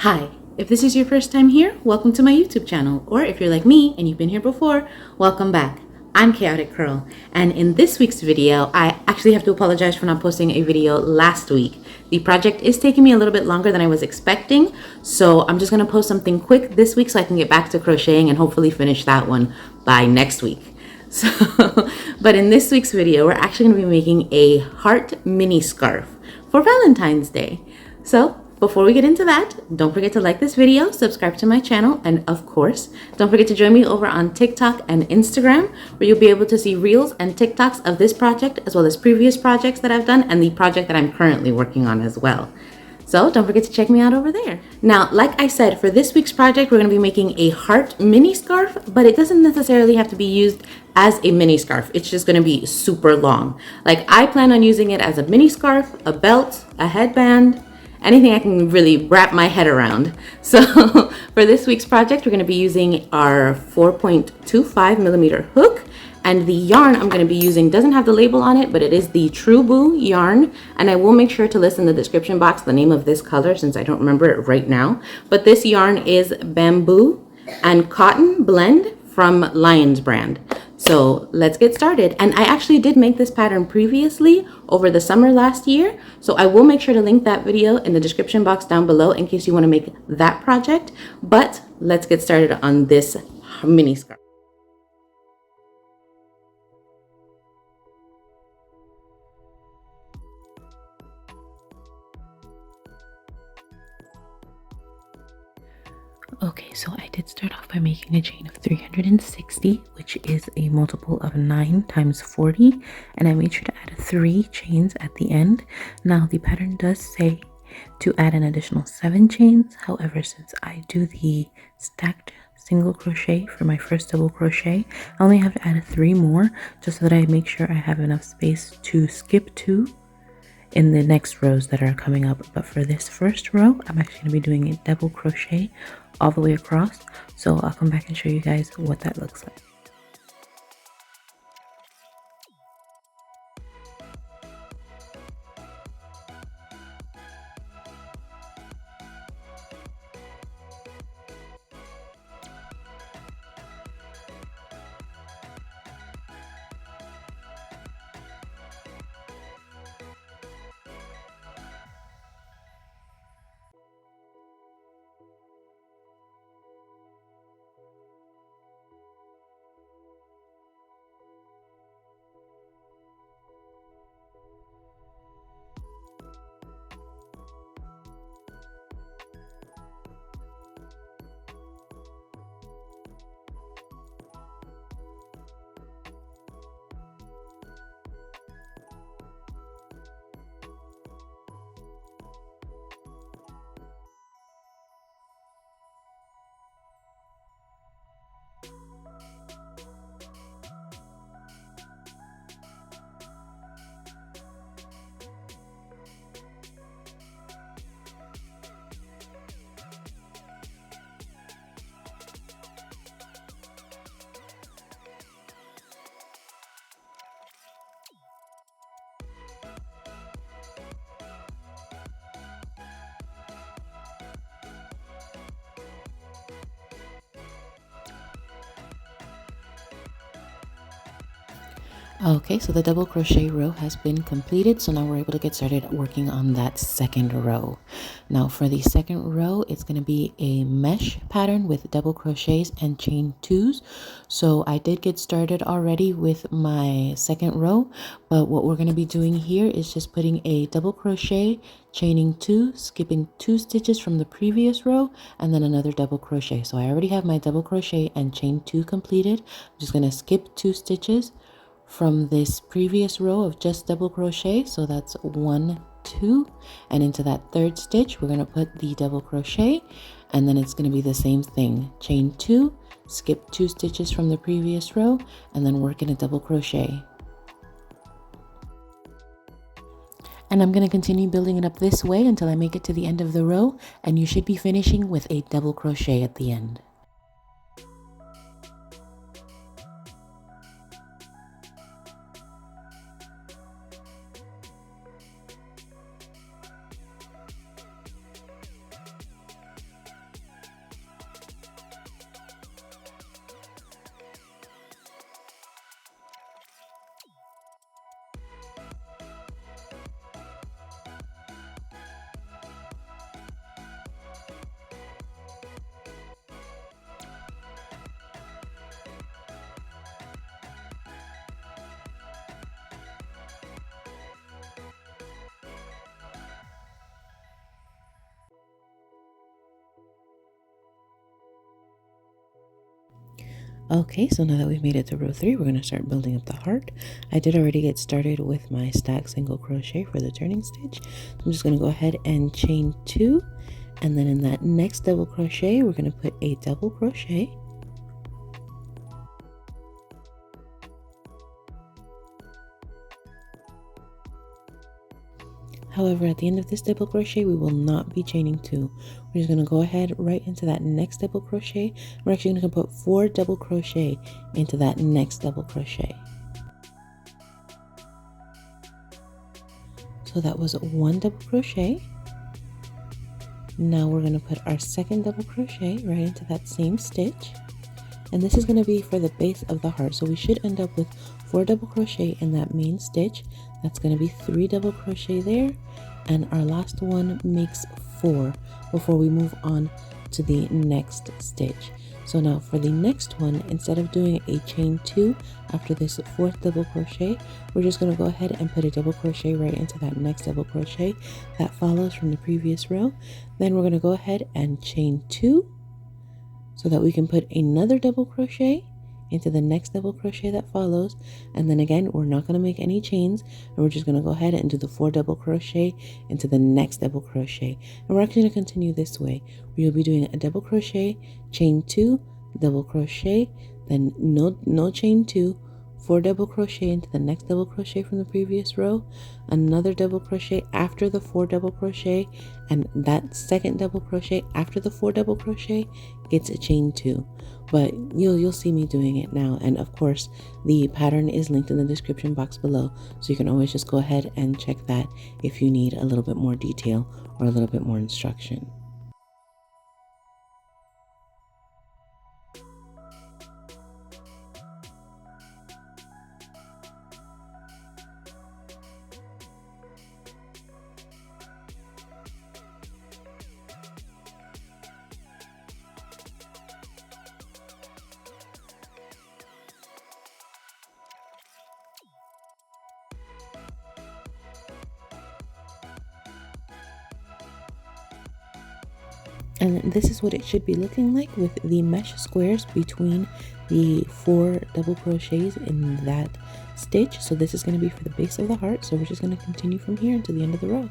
Hi, if this is your first time here, welcome to my YouTube channel, or if you're like me and you've been here before, welcome back. I'm Chaotic Curl, and in this week's video, I actually have to apologize for not posting a video last week. The project is taking me a little bit longer than I was expecting, so I'm just gonna post something quick this week so I can get back to crocheting and hopefully finish that one by next week. So, but in this week's video, we're actually gonna be making a heart mini scarf for Valentine's Day. So, before we get into that, don't forget to like this video, subscribe to my channel, and of course, don't forget to join me over on TikTok and Instagram, where you'll be able to see reels and TikToks of this project, as well as previous projects that I've done, and the project that I'm currently working on as well. So don't forget to check me out over there. Now, like I said, for this week's project, we're gonna be making a heart mini scarf, but it doesn't necessarily have to be used as a mini scarf. It's just gonna be super long. Like, I plan on using it as a mini scarf, a belt, a headband, anything I can really wrap my head around. So for this week's project, we're gonna be using our 4.25 millimeter hook, and the yarn I'm gonna be using doesn't have the label on it, but it is the Truboo yarn, and I will make sure to list in the description box the name of this color since I don't remember it right now. But this yarn is bamboo and cotton blend from Lion's brand. So let's get started. And I actually did make this pattern previously over the summer last year. So I will make sure to link that video in the description box down below in case you want to make that project. But let's get started on this mini scarf. Okay, so I did start off by making a chain of 360, which is a multiple of 9 times 40, and I made sure to add 3 chains at the end. Now, the pattern does say to add an additional 7 chains. However, since I do the stacked single crochet for my first double crochet, I only have to add 3 more just so that I make sure I have enough space to skip 2 in the next rows that are coming up. But for this first row, I'm actually going to be doing a double crochet all the way across, so I'll come back and show you guys what that looks like. Okay, so the double crochet row has been completed, so now we're able to get started working on that second row. Now for the second row, it's going to be a mesh pattern with double crochets and chain 2s. So I did get started already with my second row, but what we're going to be doing here is just putting a double crochet, chaining 2, skipping 2 stitches from the previous row, and then another double crochet. So I already have my double crochet and chain 2 completed. I'm just going to skip 2 stitches from this previous row of just double crochet, so that's 1, 2, and into that third stitch we're going to put the double crochet, and then it's going to be the same thing, chain 2, skip 2 stitches from the previous row, and then work in a double crochet. And I'm going to continue building it up this way until I make it to the end of the row, and you should be finishing with a double crochet at the end. Okay, so now that we've made it to row 3, we're going to start building up the heart. I did already get started with my stack single crochet for the turning stitch. So I'm just going to go ahead and chain 2, and then in that next double crochet we're going to put a double crochet. However, at the end of this double crochet, we will not be chaining 2. We're just going to go ahead right into that next double crochet. We're actually going to put 4 double crochet into that next double crochet. So that was 1 double crochet. Now we're going to put our second double crochet right into that same stitch. And this is going to be for the base of the heart. So we should end up with 4 double crochet in that main stitch. That's going to be 3 double crochet there, and our last one makes 4 before we move on to the next stitch. So now for the next one, instead of doing a chain 2 after this 4th double crochet, we're just going to go ahead and put a double crochet right into that next double crochet that follows from the previous row. Then we're going to go ahead and chain 2 so that we can put another double crochet into the next double crochet that follows, and then again we're not going to make any chains, and we're just going to go ahead and do the 4 double crochet into the next double crochet. And we're actually going to continue this way, where you'll be doing a double crochet, chain 2, double crochet, then no chain 2, 4 double crochet into the next double crochet from the previous row, another double crochet after the 4 double crochet, and that second double crochet after the 4 double crochet gets a chain 2. But you'll see me doing it now, and of course the pattern is linked in the description box below, so you can always just go ahead and check that if you need a little bit more detail or a little bit more instruction. And this is what it should be looking like with the mesh squares between the 4 double crochets in that stitch. So this is going to be for the base of the heart. So we're just going to continue from here until the end of the row.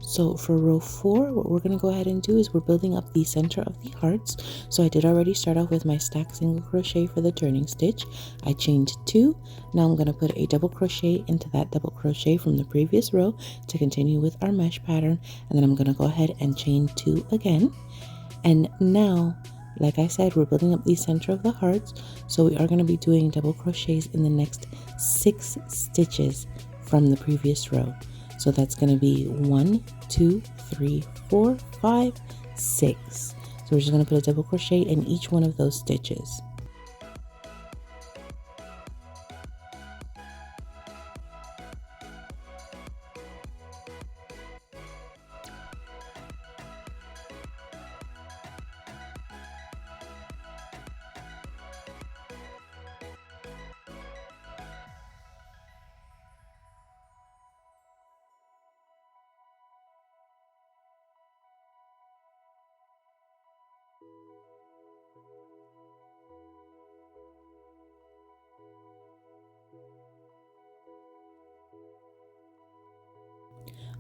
So for row 4, what we're going to go ahead and do is we're building up the center of the hearts. So I did already start off with my stack single crochet for the turning stitch. I chained 2. Now I'm going to put a double crochet into that double crochet from the previous row to continue with our mesh pattern. And then I'm going to go ahead and chain 2 again. And now, like I said, we're building up the center of the hearts. So we are going to be doing double crochets in the next 6 stitches from the previous row. So that's going to be 1, 2, 3, 4, 5, 6. So we're just going to put a double crochet in each one of those stitches.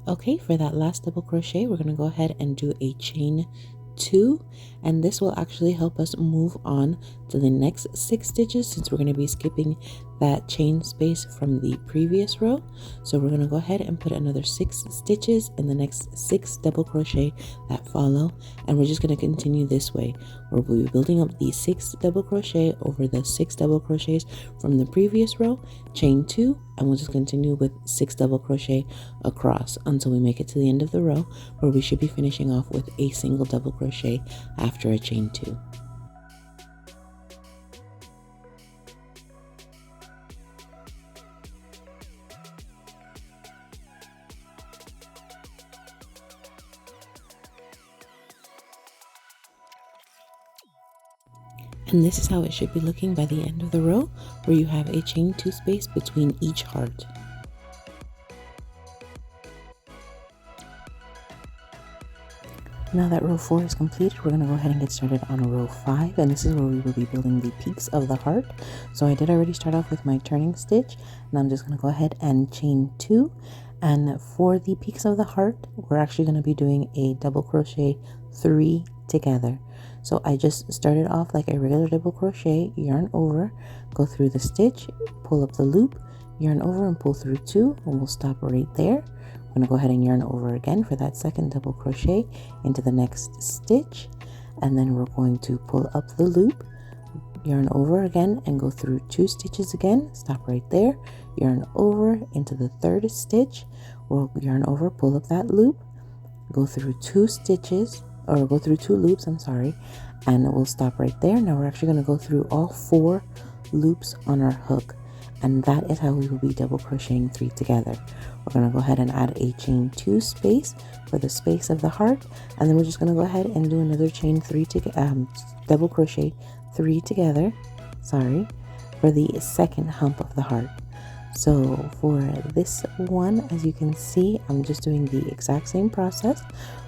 Okay, for that last double crochet, we're going to go ahead and do a chain 2, and this will actually help us move on to the next 6 stitches since we're going to be skipping that chain space from the previous row. So we're going to go ahead and put another 6 stitches in the next 6 double crochet that follow, and we're just going to continue this way where we'll be building up the 6 double crochet over the 6 double crochets from the previous row, chain 2, and we'll just continue with 6 double crochet across until we make it to the end of the row, where we should be finishing off with a single double crochet after a chain 2. And this is how it should be looking by the end of the row, where you have a chain 2 space between each heart. Now that row 4 is completed, we're going to go ahead and get started on row 5, and this is where we will be building the peaks of the heart. So I did already start off with my turning stitch, and I'm just going to go ahead and chain 2. And for the peaks of the heart, we're actually going to be doing a double crochet 3 together. So I just started off like a regular double crochet, yarn over, go through the stitch, pull up the loop, yarn over and pull through 2, and we'll stop right there. I'm going to go ahead and yarn over again for that second double crochet into the next stitch, and then we're going to pull up the loop, yarn over again and go through 2 stitches again, stop right there, yarn over into the third stitch, we'll yarn over, pull up that loop, go through 2 stitches, or go through 2 loops, I'm sorry, and we'll stop right there. Now we're actually going to go through all 4 loops on our hook, and that is how we will be double crocheting 3 together. We're going to go ahead and add a chain 2 space for the space of the heart, and then we're just going to go ahead and do another chain 3 to double crochet 3 together, for the second hump of the heart. So for this one, as you can see, I'm just doing the exact same process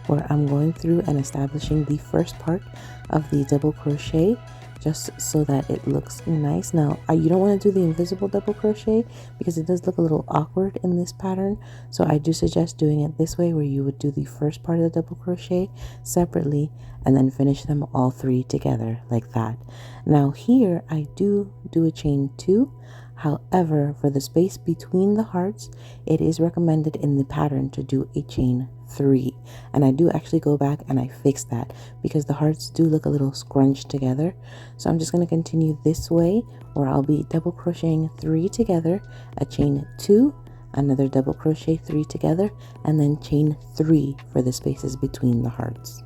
where I'm going through and establishing the first part of the double crochet just so that it looks nice. Now you don't want to do the invisible double crochet because it does look a little awkward in this pattern, so I do suggest doing it this way, where you would do the first part of the double crochet separately and then finish them all 3 together like that. Now here I do a chain 2. However, for the space between the hearts, it is recommended in the pattern to do a chain 3. And I do actually go back and I fix that because the hearts do look a little scrunched together. So I'm just going to continue this way, where I'll be double crocheting 3 together, a chain 2, another double crochet 3 together, and then chain 3 for the spaces between the hearts.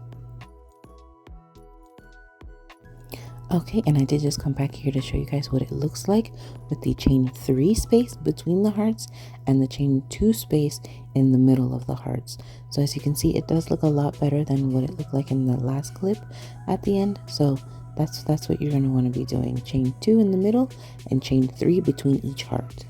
Okay, and I did just come back here to show you guys what it looks like with the chain 3 space between the hearts and the chain 2 space in the middle of the hearts. So as you can see, it does look a lot better than what it looked like in the last clip at the end. So that's what you're going to want to be doing. Chain 2 in the middle and chain 3 between each heart.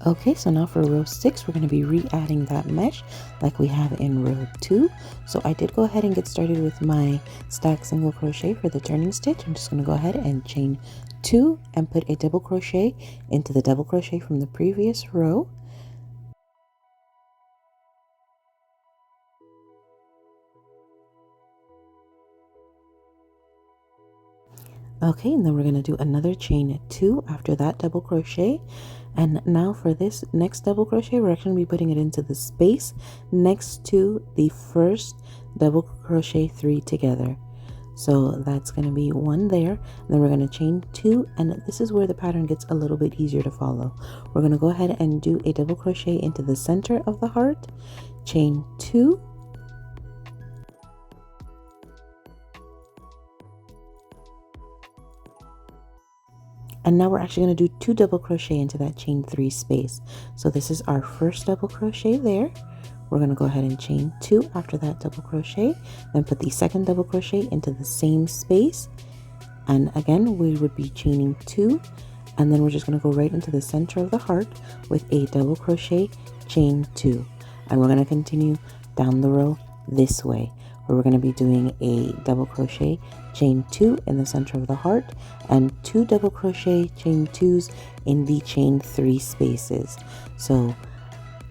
Okay, so now for row 6, we're going to be re-adding that mesh like we have in row 2. So I did go ahead and get started with my stack single crochet for the turning stitch. I'm just going to go ahead and chain 2 and put a double crochet into the double crochet from the previous row. Okay, and then we're going to do another chain 2 after that double crochet. And now for this next double crochet, we're actually going to be putting it into the space next to the first double crochet 3 together. So that's going to be 1 there, and then we're going to chain 2, and this is where the pattern gets a little bit easier to follow. We're going to go ahead and do a double crochet into the center of the heart, chain 2, And now we're actually going to do 2 double crochet into that chain 3 space. So this is our first double crochet there. We're going to go ahead and chain 2 after that double crochet, then put the second double crochet into the same space. And again, we would be chaining 2, and then we're just going to go right into the center of the heart with a double crochet, chain 2. And we're going to continue down the row this way, where we're going to be doing a double crochet, chain 2 in the center of the heart, and 2 double crochet, chain 2s in the chain 3 spaces. So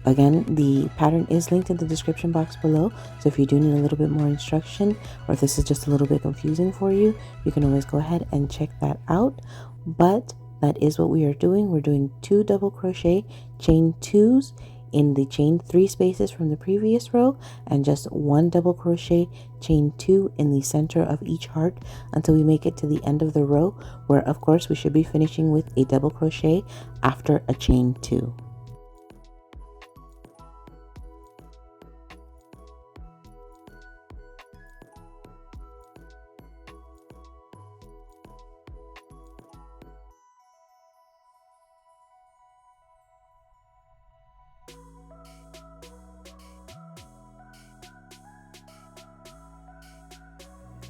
again, the pattern is linked in the description box below, so if you do need a little bit more instruction, or if this is just a little bit confusing for you, you can always go ahead and check that out. But that is what we are doing. We're doing 2 double crochet, chain 2s in the chain 3 spaces from the previous row, and just 1 double crochet, chain 2 in the center of each heart until we make it to the end of the row, where of course we should be finishing with a double crochet after a chain 2.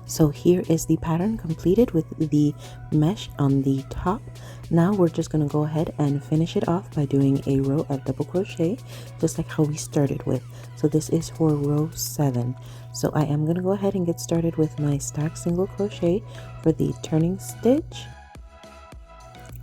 So here is the pattern completed with the mesh on the top. Now we're just going to go ahead and finish it off by doing a row of double crochet, just like how we started with. So this is for row 7. So I am going to go ahead and get started with my stack single crochet for the turning stitch.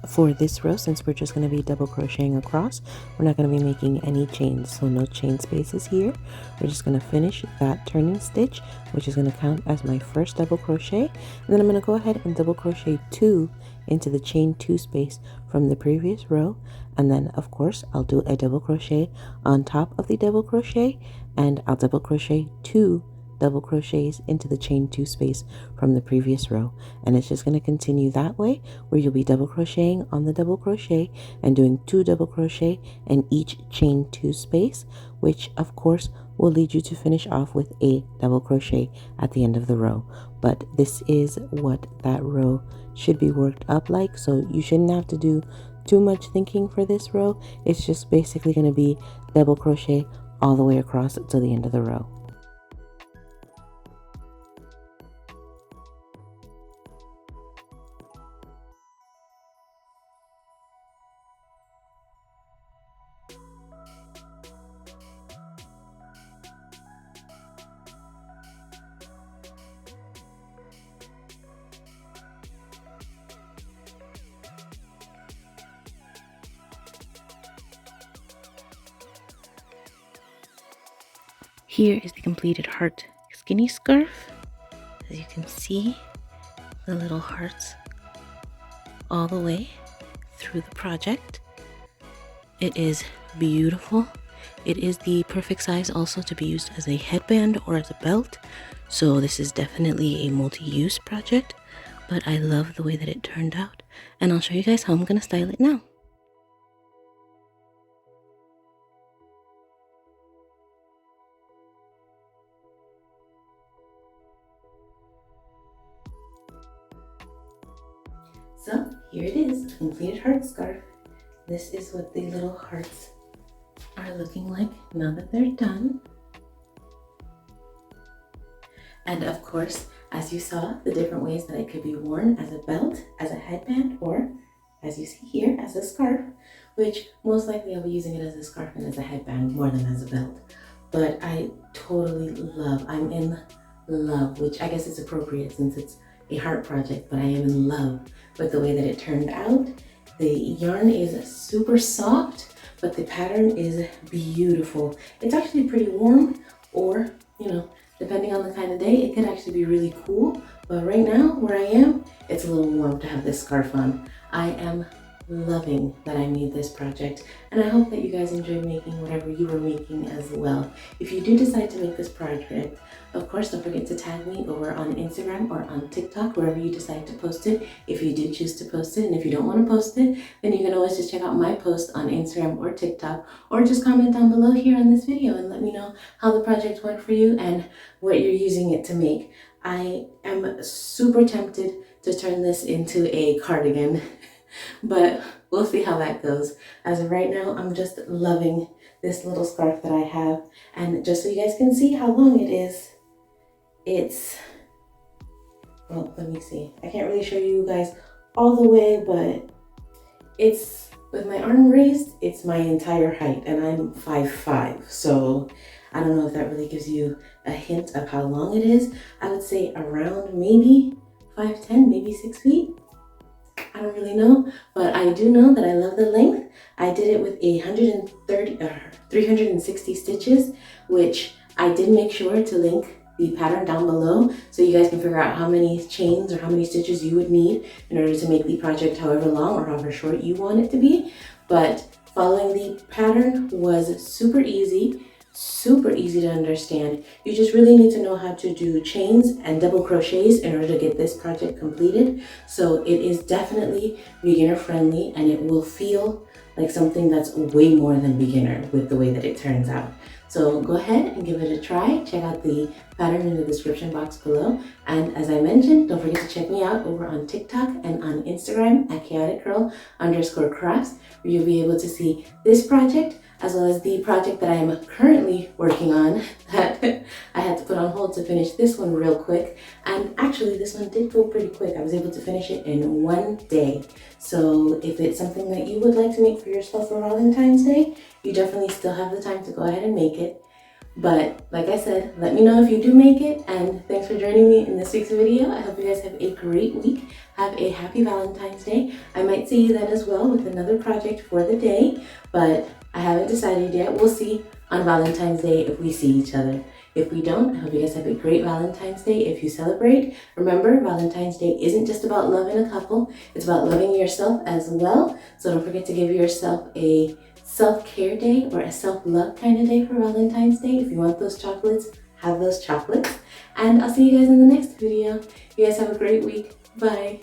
For this row, since we're just going to be double crocheting across, we're not going to be making any chains, so no chain spaces here. We're just going to finish that turning stitch, which is going to count as my first double crochet, and then I'm going to go ahead and double crochet 2 into the chain 2 space from the previous row, and then of course I'll do a double crochet on top of the double crochet, and I'll double crochet 2 double crochets into the chain 2 space from the previous row, and it's just going to continue that way, where you'll be double crocheting on the double crochet and doing 2 double crochet in each chain 2 space, which of course will lead you to finish off with a double crochet at the end of the row. But this is what that row should be worked up like, so you shouldn't have to do too much thinking for this row. It's just basically going to be double crochet all the way across to the end of the row. Here is the completed heart skinny scarf. As you can see, the little hearts all the way through the project. It is beautiful. It is the perfect size also to be used as a headband or as a belt. So this is definitely a multi-use project, but I love the way that it turned out. And I'll show you guys how I'm going to style it now. So here it is, a completed heart scarf. This is what the little hearts are looking like now that they're done. And of course, as you saw, the different ways that it could be worn as a belt, as a headband, or as you see here, as a scarf, which most likely I'll be using it as a scarf and as a headband more than as a belt. But I totally love, I'm in love, which I guess is appropriate since it's a heart project, but I am in love with the way that it turned out. The yarn is super soft, but the pattern is beautiful. It's actually pretty warm, or, you know, depending on the kind of day, it could actually be really cool. But right now, where I am, it's a little warm to have this scarf on. I am loving that I made this project, and I hope that you guys enjoyed making whatever you were making as well. If you do decide to make this project, of course, don't forget to tag me over on Instagram or on TikTok, wherever you decide to post it, if you do choose to post it. And if you don't want to post it, then you can always just check out my post on Instagram or TikTok, or just comment down below here on this video and let me know how the project went for you and what you're using it to make. I am super tempted to turn this into a cardigan. but we'll see how that goes. As of right now, I'm just loving this little scarf that I have. And just so you guys can see how long it is, it's, well, let me see. I can't really show you guys all the way, but it's, with my arm raised, it's my entire height, and I'm 5'5". So I don't know if that really gives you a hint of how long it is. I would say around maybe 5'10", maybe 6 feet. I don't really know, but I do know that I love the length. I did it with 360 stitches, which I did make sure to link the pattern down below so you guys can figure out how many chains or how many stitches you would need in order to make the project however long or however short you want it to be. But following the pattern was super easy to understand. You just really need to know how to do chains and double crochets in order to get this project completed. So it is definitely beginner friendly, and it will feel like something that's way more than beginner with the way that it turns out. So go ahead and give it a try. Check out the pattern in the description box below. And as I mentioned, don't forget to check me out over on TikTok and on Instagram at chaoticgirl_crafts, where you'll be able to see this project as well as the project that I am currently working on that I had to put on hold to finish this one real quick. And actually this one did go pretty quick. I was able to finish it in one day. So if it's something that you would like to make for yourself for Valentine's Day, you definitely still have the time to go ahead and make it. But like I said, let me know if you do make it, and thanks for joining me in this week's video. I hope you guys have a great week. Have a happy Valentine's Day. I might see you then as well with another project for the day, but I haven't decided yet. We'll see on Valentine's Day if we see each other. If we don't, I hope you guys have a great Valentine's Day if you celebrate. Remember, Valentine's Day isn't just about loving a couple, it's about loving yourself as well. So don't forget to give yourself a self-care day or a self-love kind of day for Valentine's Day. If you want those chocolates, have those chocolates. And I'll see you guys in the next video. You guys have a great week. Bye.